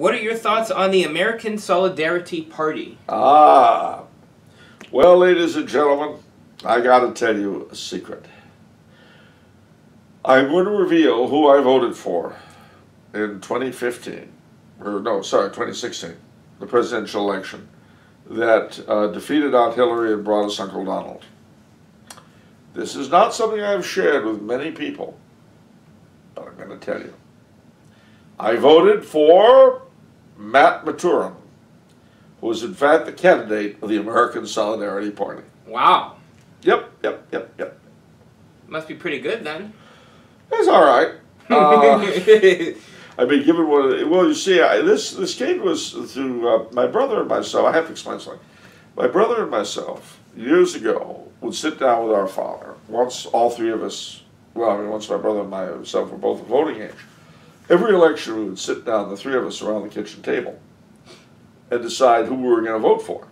What are your thoughts on the American Solidarity Party? Ah, well, ladies and gentlemen, I gotta tell you a secret. I'm going to reveal who I voted for in 2015, or no, sorry, 2016, the presidential election that defeated Aunt Hillary and brought us Uncle Donald. This is not something I've shared with many people, but I'm going to tell you. I voted for Matt Maturin, who was in fact the candidate of the American Solidarity Party. Wow. Yep. Must be pretty good then. It's all right. I mean, given what, well, you see, this game was through my brother and myself. I have to explain something. My brother and myself, years ago, would sit down with our father. Once all three of us, well, I mean, once my brother and myself were both of voting age. Every election, we would sit down, the three of us, around the kitchen table and decide who we were going to vote for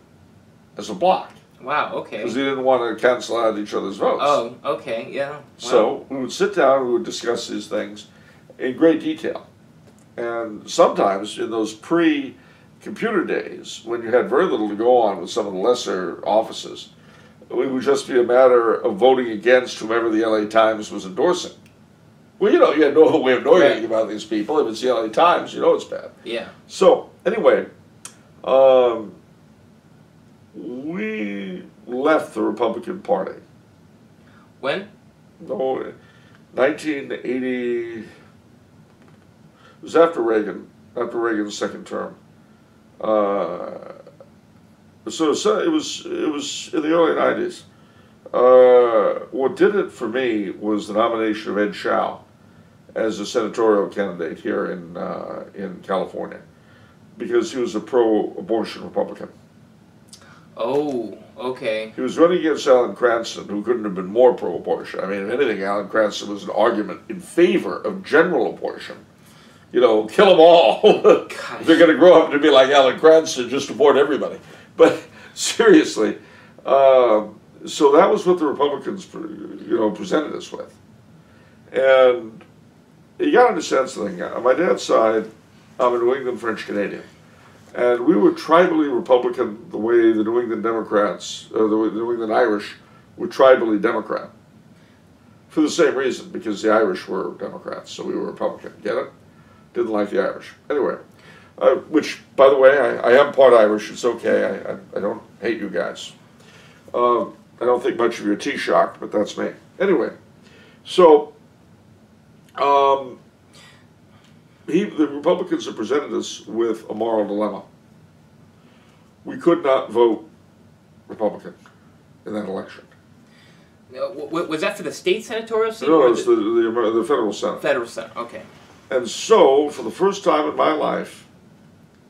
as a block. Wow, okay. Because we didn't want to cancel out each other's votes. Oh, okay, yeah. Wow. So we would sit down and we would discuss these things in great detail. And sometimes in those pre-computer days, when you had very little to go on with some of the lesser offices, it would just be a matter of voting against whomever the LA Times was endorsing. Well, you know, you had no way of knowing anything about these people. If it's the LA Times, you know it's bad. Yeah. So, anyway, we left the Republican Party. When? No, 1980. It was after Reagan's second term. So it was in the early 90s. What did it for me was the nomination of Ed Schau as a senatorial candidate here in California, because he was a pro-abortion Republican. Oh, okay. He was running against Alan Cranston, who couldn't have been more pro-abortion. I mean, if anything, Alan Cranston was an argument in favor of general abortion. You know, kill them all. If they're going to grow up to be like Alan Cranston, just abort everybody. But seriously, so that was what the Republicans, presented us with. And you got to understand something. On my dad's side, I'm a New England French Canadian. And we were tribally Republican the way the New England Democrats, or the New England Irish, were tribally Democrat. For the same reason, because the Irish were Democrats, so we were Republican. Get it? Didn't like the Irish. Anyway, which, by the way, I am part Irish. It's okay. I don't hate you guys. I don't think much of your Taoiseach, but that's me. Anyway, so the Republicans have presented us with a moral dilemma. We could not vote Republican in that election. Was that for the state senatorial seat? No, it's the federal Senate. Federal Senate, okay. And so, for the first time in my life,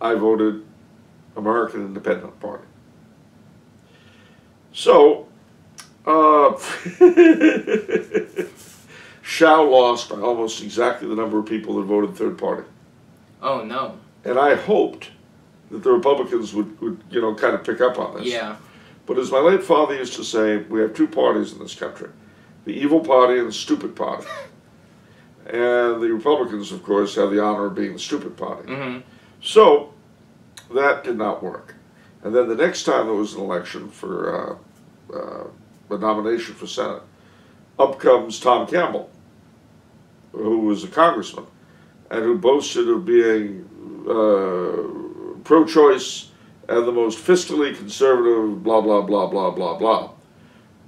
I voted American Independent Party. So, Schau lost by almost exactly the number of people that voted third party. Oh, no. And I hoped that the Republicans would kind of pick up on this. Yeah. But as my late father used to say, we have two parties in this country, the evil party and the stupid party. And the Republicans, of course, have the honor of being the stupid party. Mm-hmm. So that did not work. And then the next time there was an election for a nomination for Senate, up comes Tom Campbell, who was a congressman and who boasted of being pro-choice and the most fiscally conservative, blah, blah, blah, blah, blah, blah.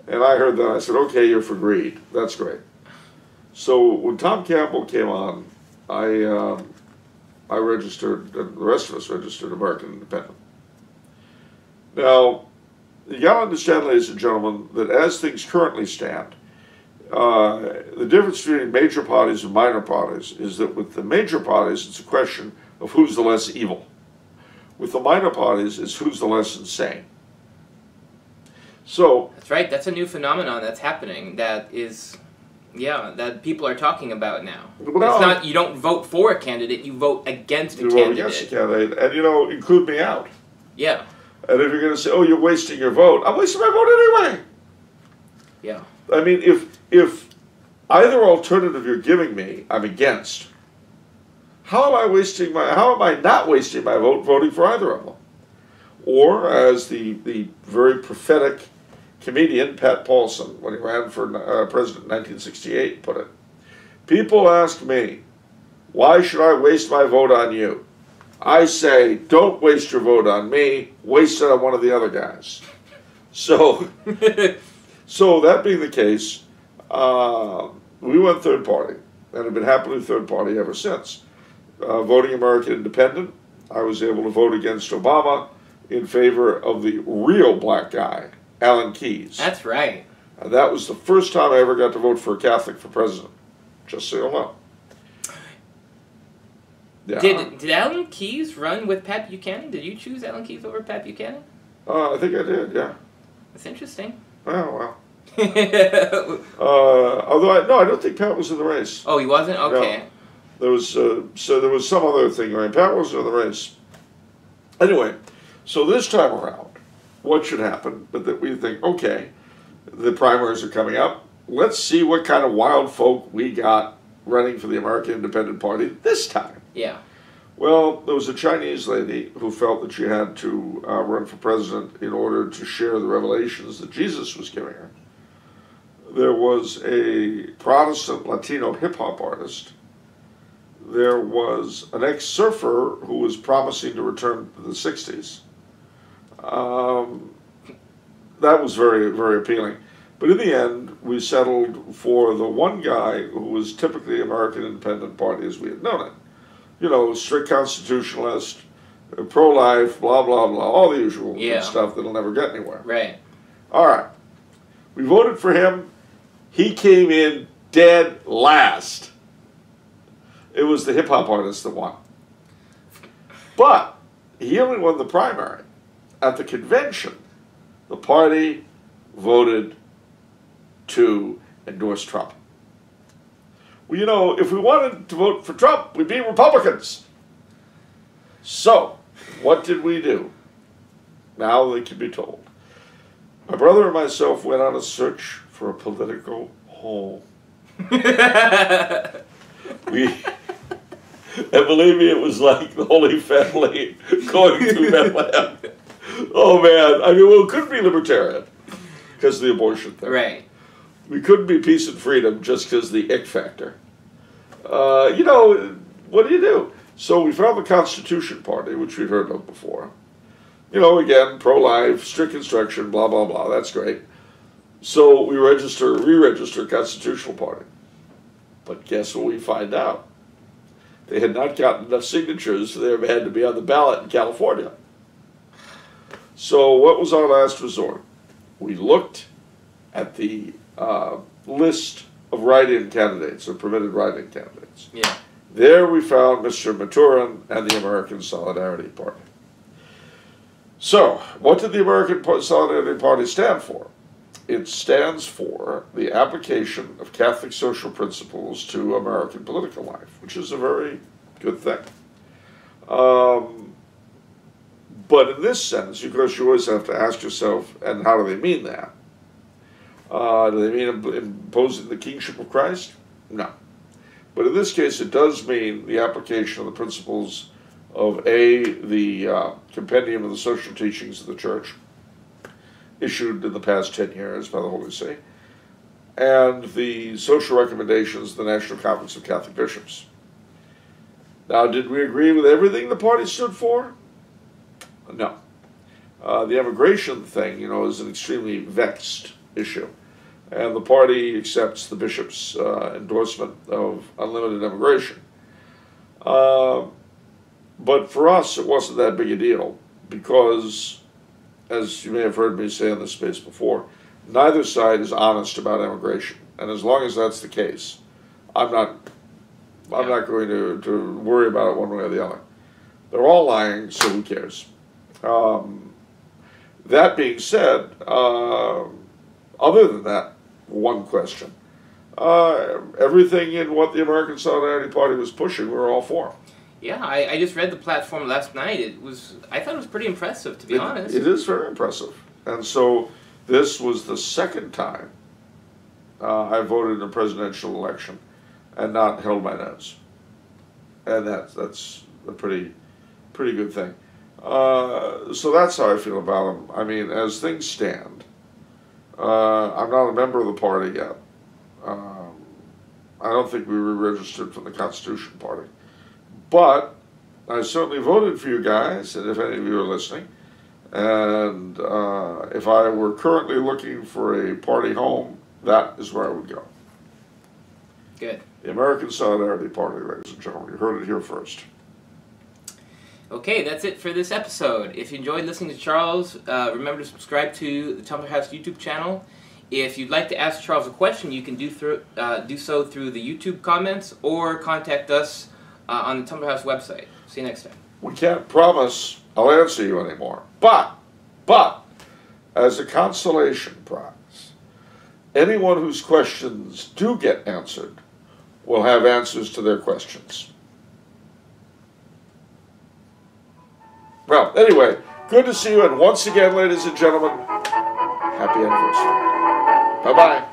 And I heard that. I said, okay, you're for greed. That's great. So when Tom Campbell came on, I registered, and the rest of us registered American Independent. Now, you got to understand, ladies and gentlemen, that as things currently stand, the difference between major parties and minor parties is that with the major parties, it's a question of who's the less evil. With the minor parties, it's who's the less insane. So that's right. That's a new phenomenon that's happening. That is. Yeah, that people are talking about now. Well, it's not, you don't vote for a candidate, you vote against a candidate. You vote against a candidate, and include me out. Yeah. And if you're going to say, oh, you're wasting your vote, I'm wasting my vote anyway. Yeah. I mean, if either alternative you're giving me, I'm against, how am I not wasting my vote voting for either of them? Or, as the very prophetic comedian Pat Paulson, when he ran for president in 1968, put it, people ask me, why should I waste my vote on you? I say, don't waste your vote on me, waste it on one of the other guys. So, so that being the case, we went third party, and have been happily third party ever since. Voting American Independent, I was able to vote against Obama in favor of the real black guy, Alan Keyes. That's right. And that was the first time I ever got to vote for a Catholic for president, just so you know. Yeah. Did Alan Keyes run with Pat Buchanan? Did you choose Alan Keyes over Pat Buchanan? I think I did, yeah. That's interesting. Oh, well. Although, I don't think Pat was in the race. Oh, he wasn't? Okay. No. There was, so there was some other thing going. Pat wasn't in the race. Anyway, so this time around, what should happen? But that we think, okay, the primaries are coming up. Let's see what kind of wild folk we got running for the American Independent Party this time. Yeah. Well, there was a Chinese lady who felt that she had to run for president in order to share the revelations that Jesus was giving her. There was a Protestant Latino hip-hop artist. There was an ex-surfer who was promising to return to the 60s. That was very, very appealing. But in the end, we settled for the one guy who was typically American Independent Party as we had known it. You know, strict constitutionalist, pro-life, blah, blah, blah, all the usual stuff that'll never get anywhere. Right. All right. We voted for him. He came in dead last. It was the hip-hop artist that won. But he only won the primary. At the convention, the party voted to endorse Trump. Well, you know, if we wanted to vote for Trump, we'd be Republicans. So, what did we do? Now they can be told. My brother and myself went on a search for a political home. And believe me, it was like the Holy Family going through Bethlehem. Oh, man. I mean, well, it couldn't be libertarian because of the abortion thing. Right. We couldn't be peace and freedom just because of the ick factor. You know, what do? So we found the Constitution Party, which we'd heard of before. You know, again, pro-life, strict construction, blah, blah, blah. That's great. So we re-register Constitutional Party. But guess what we find out? They had not gotten enough signatures, so they had to be on the ballot in California. So what was our last resort? We looked at the list of write-in candidates, or permitted write-in candidates. Yeah. There we found Mr. Maturin and the American Solidarity Party. So, what did the American Solidarity Party stand for? It stands for the application of Catholic social principles to American political life, which is a very good thing. But in this sense, of course, you always have to ask yourself, and how do they mean that? Do they mean imposing the kingship of Christ? No. But in this case, it does mean the application of the principles of the Compendium of the Social Teachings of the Church, issued in the past 10 years by the Holy See, and the social recommendations of the National Conference of Catholic Bishops. Now, did we agree with everything the party stood for? No. The immigration thing, you know, is an extremely vexed issue. And the party accepts the bishop's endorsement of unlimited immigration. But for us, it wasn't that big a deal because, as you may have heard me say in this space before, neither side is honest about immigration. And as long as that's the case, I'm not going to worry about it one way or the other. They're all lying, so who cares? That being said, other than that, one question. Everything in what the American Solidarity Party was pushing, we were all for. Yeah, I just read the platform last night. I thought it was pretty impressive, to be honest. It is very impressive. And so this was the second time I voted in a presidential election and not held my nose. and that's a pretty good thing. So that's how I feel about them. I mean, as things stand, I'm not a member of the party yet. I don't think we were registered from the Constitution Party, but I certainly voted for you guys, and if any of you are listening, and if I were currently looking for a party home, that is where I would go. Good. The American Solidarity Party, ladies and gentlemen. You heard it here first. Okay, that's it for this episode. If you enjoyed listening to Charles, remember to subscribe to the Tumblr House YouTube channel. If you'd like to ask Charles a question, you can do so through the YouTube comments or contact us on the Tumblr House website. See you next time. We can't promise I'll answer you anymore, but as a consolation prize, anyone whose questions do get answered will have answers to their questions. Well, anyway, good to see you, and once again, ladies and gentlemen, happy anniversary. Bye-bye.